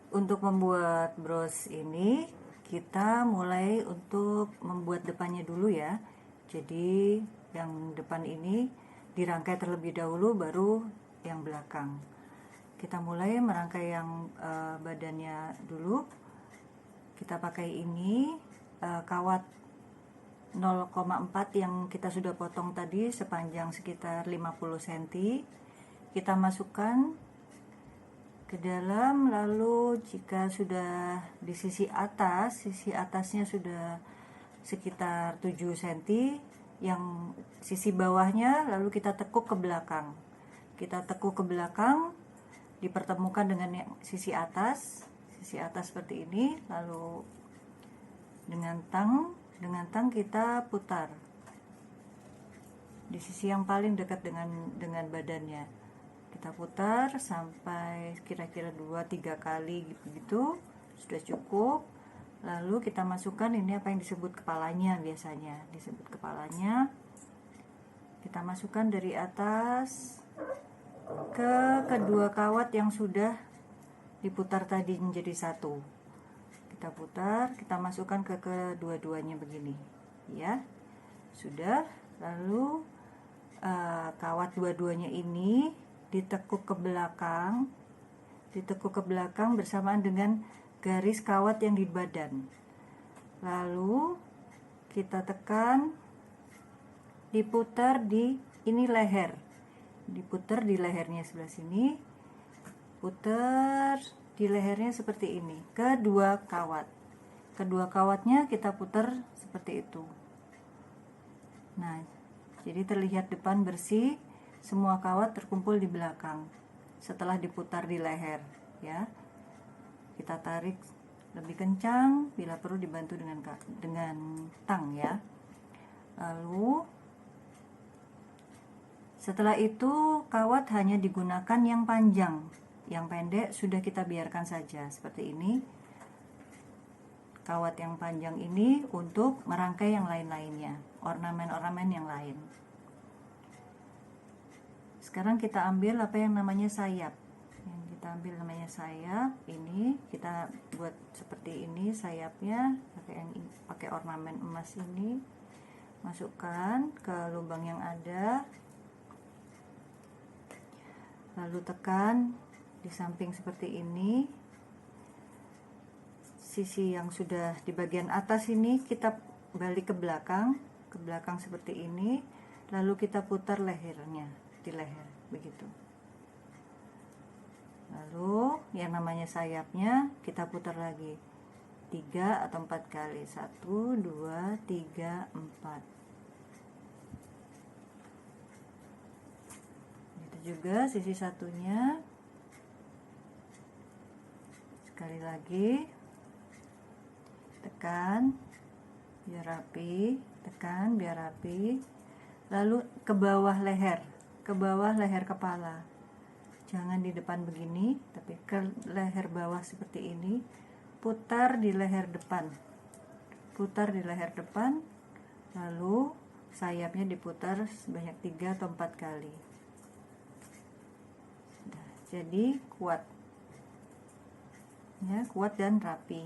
Untuk membuat bros ini, kita mulai untuk membuat depannya dulu ya. Jadi yang depan ini dirangkai terlebih dahulu, baru yang belakang. Kita mulai merangkai yang badannya dulu. Kita pakai ini kawat 0,4 yang kita sudah potong tadi sepanjang sekitar 50 cm. Kita masukkan ke dalam, lalu jika sudah di sisi atasnya sudah sekitar 7 cm, yang sisi bawahnya lalu kita tekuk ke belakang. Kita tekuk ke belakang, dipertemukan dengan yang sisi atas seperti ini, lalu dengan tang kita putar di sisi yang paling dekat dengan badannya. Kita putar sampai kira-kira 2-3 kali gitu, sudah cukup. Lalu kita masukkan ini apa yang disebut kepalanya, biasanya disebut kepalanya. Kita masukkan dari atas ke kedua kawat yang sudah diputar tadi menjadi satu. Kita putar, kita masukkan ke kedua-duanya begini ya. Sudah. Lalu kawat dua-duanya ini ditekuk ke belakang bersamaan dengan garis kawat yang di badan. Lalu kita tekan, diputar di ini leher, diputar di lehernya sebelah sini, putar di lehernya seperti ini, kedua kawatnya kita putar seperti itu. Nah, jadi terlihat depan bersih, semua kawat terkumpul di belakang setelah diputar di leher ya. Kita tarik lebih kencang, bila perlu dibantu dengan tang ya. Lalu setelah itu kawat hanya digunakan yang panjang, yang pendek sudah kita biarkan saja seperti ini. Kawat yang panjang ini untuk merangkai yang lain-lainnya, ornamen-ornamen yang lain. Sekarang kita ambil apa yang namanya sayap. Yang kita ambil namanya sayap, ini kita buat seperti ini sayapnya, pakai ornamen emas ini. Masukkan ke lubang yang ada. Lalu tekan di samping seperti ini. Sisi yang sudah di bagian atas ini kita balik ke belakang seperti ini, lalu kita putar lehernya di leher begitu. Lalu yang namanya sayapnya kita putar lagi 3 atau 4 kali, 1, 2, 3, 4. Itu juga sisi satunya, sekali lagi tekan biar rapi, tekan biar rapi. Lalu ke bawah leher kepala, jangan di depan begini, tapi ke leher bawah seperti ini. Putar di leher depan, lalu sayapnya diputar sebanyak 3 atau 4 kali. Jadi kuat ya, kuat dan rapi.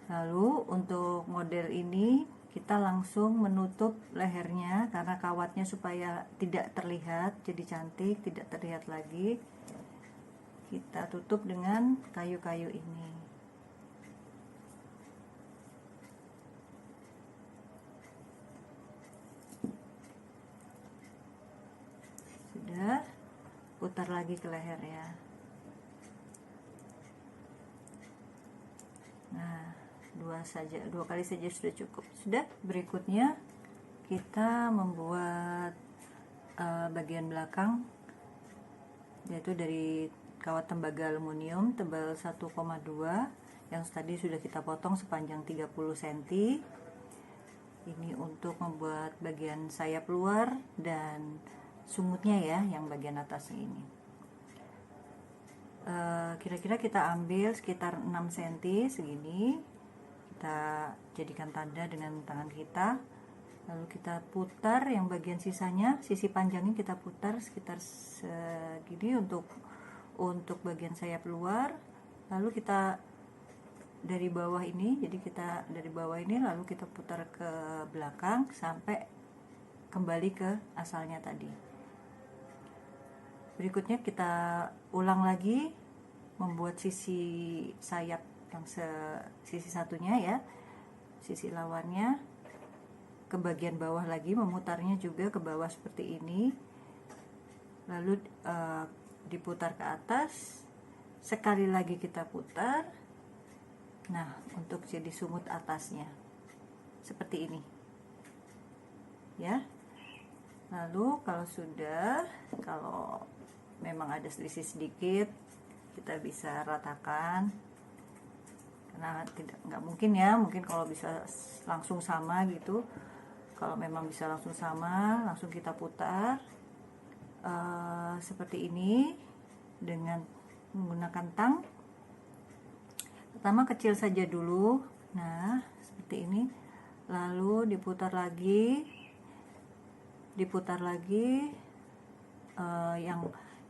Lalu untuk model ini kita langsung menutup lehernya karena kawatnya supaya tidak terlihat, jadi cantik, tidak terlihat lagi. Kita tutup dengan kayu-kayu ini. Sudah, putar lagi ke lehernya. Nah, dua kali saja sudah cukup. Sudah, berikutnya kita membuat bagian belakang, yaitu dari kawat tembaga aluminium tebal 1,2 yang tadi sudah kita potong sepanjang 30 cm. Ini untuk membuat bagian sayap luar dan sumutnya ya, yang bagian atasnya ini. Kira-kira kita ambil sekitar 6 cm segini, kita jadikan tanda dengan tangan kita, lalu kita putar yang bagian sisanya, sisi panjangnya kita putar sekitar segini untuk bagian sayap luar, lalu kita dari bawah ini, jadi kita dari bawah ini lalu kita putar ke belakang sampai kembali ke asalnya tadi. Berikutnya kita ulang lagi membuat sisi sayap yang sisi satunya ya, sisi lawannya ke bagian bawah lagi, memutarnya juga ke bawah seperti ini, lalu diputar ke atas, sekali lagi kita putar. Nah, untuk jadi sumut atasnya seperti ini ya. Lalu kalau memang ada selisih sedikit, kita bisa ratakan, karena nggak mungkin ya, mungkin kalau bisa langsung sama gitu. Kalau memang bisa langsung sama, langsung kita putar seperti ini dengan menggunakan tang. Pertama kecil saja dulu, nah seperti ini, lalu diputar lagi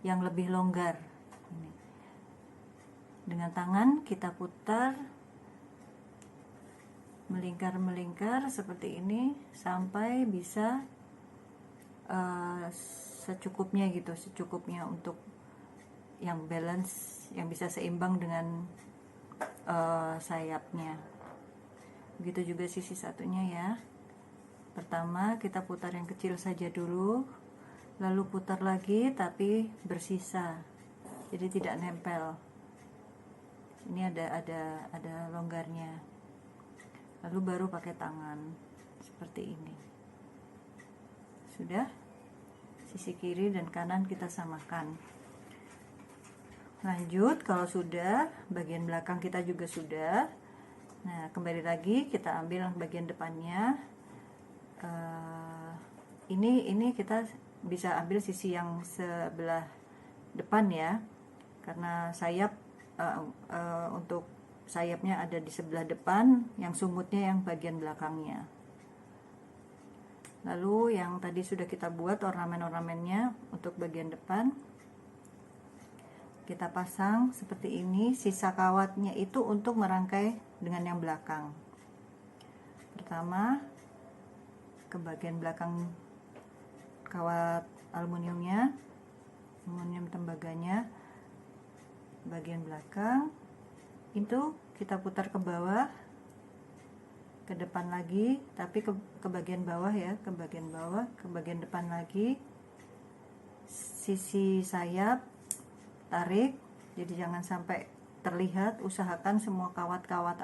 yang lebih longgar. Ini. Dengan tangan kita putar melingkar seperti ini sampai bisa secukupnya gitu, secukupnya untuk yang balance, yang bisa seimbang dengan sayapnya. Begitu juga sisi satunya ya. Pertama kita putar yang kecil saja dulu, lalu putar lagi tapi bersisa, jadi tidak nempel. Ini ada longgarnya, lalu baru pakai tangan seperti ini. Sudah, sisi kiri dan kanan kita samakan. Lanjut, kalau sudah, bagian belakang kita juga sudah. Nah, kembali lagi kita ambil bagian depannya. Ini kita bisa ambil sisi yang sebelah depan ya, karena sayap untuk sayapnya ada di sebelah depan, yang sumutnya yang bagian belakangnya. Lalu yang tadi sudah kita buat ornamen-ornamennya untuk bagian depan, kita pasang seperti ini. Sisa kawatnya itu untuk merangkai dengan yang belakang. Pertama ke bagian belakang kawat aluminium tembaganya, bagian belakang itu kita putar ke bawah, ke depan lagi, tapi ke bagian bawah ya, ke bagian bawah, ke bagian depan lagi. Sisi sayap tarik, jadi jangan sampai terlihat. Usahakan semua kawat-kawat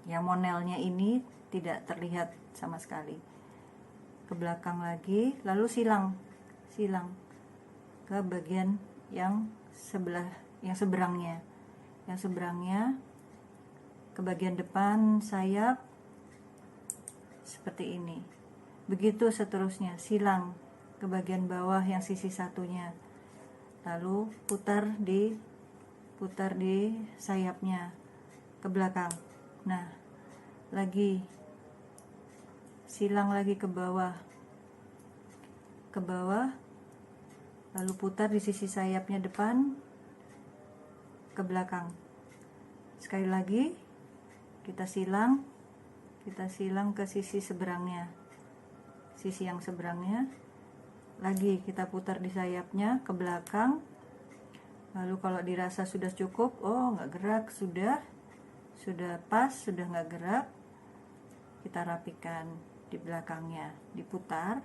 yang monelnya ini tidak terlihat sama sekali. Ke belakang lagi, lalu silang ke bagian yang seberangnya ke bagian depan sayap seperti ini. Begitu seterusnya, silang ke bagian bawah yang sisi satunya, lalu putar di sayapnya ke belakang. Nah, lagi silang lagi ke bawah, lalu putar di sisi sayapnya depan ke belakang. Sekali lagi kita silang ke sisi seberangnya, sisi yang seberangnya. Lagi kita putar di sayapnya ke belakang. Lalu kalau dirasa sudah cukup, oh nggak gerak, sudah pas, sudah nggak gerak, kita rapikan di belakangnya, diputar.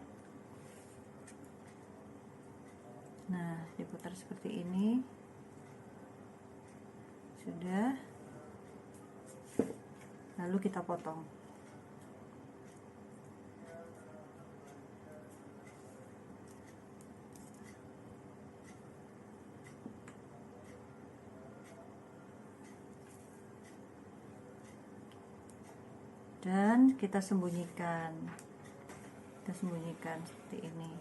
Nah, diputar seperti ini. Sudah, lalu kita potong. Dan kita sembunyikan seperti ini.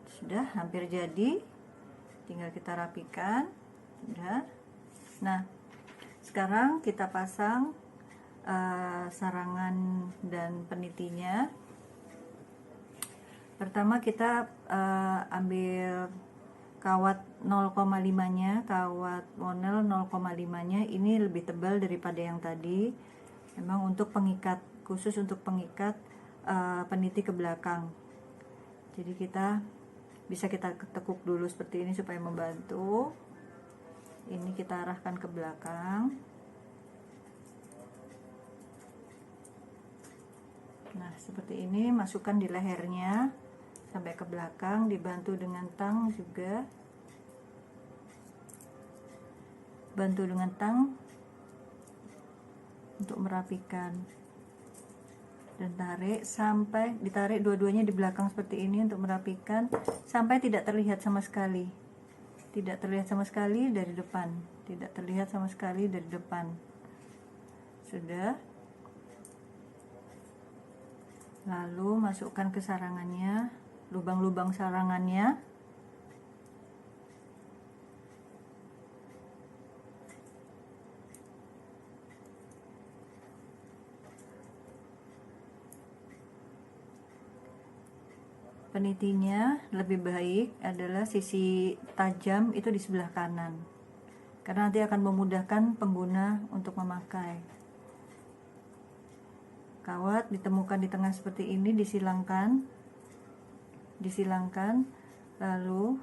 Sudah hampir jadi, tinggal kita rapikan. Sudah. Nah, sekarang kita pasang sarangan dan penitinya. Pertama kita ambil kawat 0,5 nya, kawat monel 0,5 nya, ini lebih tebal daripada yang tadi. Memang untuk pengikat, khusus untuk pengikat peniti ke belakang. Jadi kita bisa kita tekuk dulu seperti ini supaya membantu. Ini kita arahkan ke belakang. Nah, seperti ini, masukkan di lehernya sampai ke belakang, dibantu dengan tang juga. Bantu dengan tang untuk merapikan. Dan tarik sampai ditarik dua-duanya di belakang seperti ini untuk merapikan sampai tidak terlihat sama sekali. Tidak terlihat sama sekali dari depan. Tidak terlihat sama sekali dari depan. Sudah. Lalu masukkan ke sarangannya, lubang-lubang sarangannya. Penitinya lebih baik adalah sisi tajam itu di sebelah kanan, karena nanti akan memudahkan pengguna untuk memakai. Kawat ditemukan di tengah seperti ini, disilangkan, lalu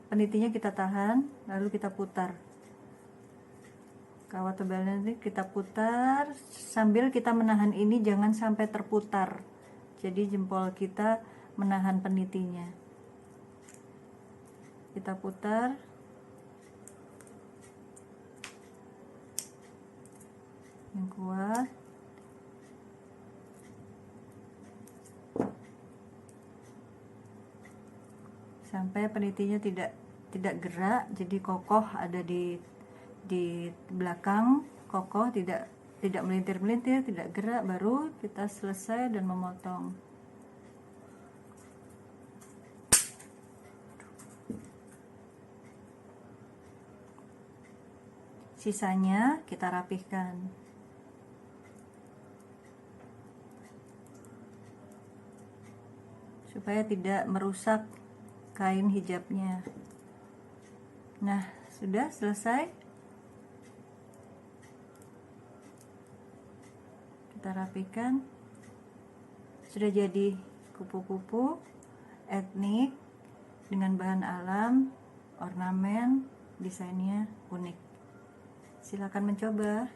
penitinya kita tahan, lalu kita putar. Kawat tebalnya nanti kita putar sambil kita menahan ini, jangan sampai terputar. Jadi jempol kita menahan penitinya. Kita putar. Yang kuat. Sampai penitinya tidak gerak, jadi kokoh, ada di belakang, kokoh, tidak melintir-melintir, tidak gerak, baru kita selesai dan memotong. Sisanya kita rapihkan. Supaya tidak merusak kain hijabnya. Nah, sudah selesai. Kita rapikan. Sudah jadi kupu-kupu etnik dengan bahan alam, ornamen, desainnya unik. Silakan mencoba.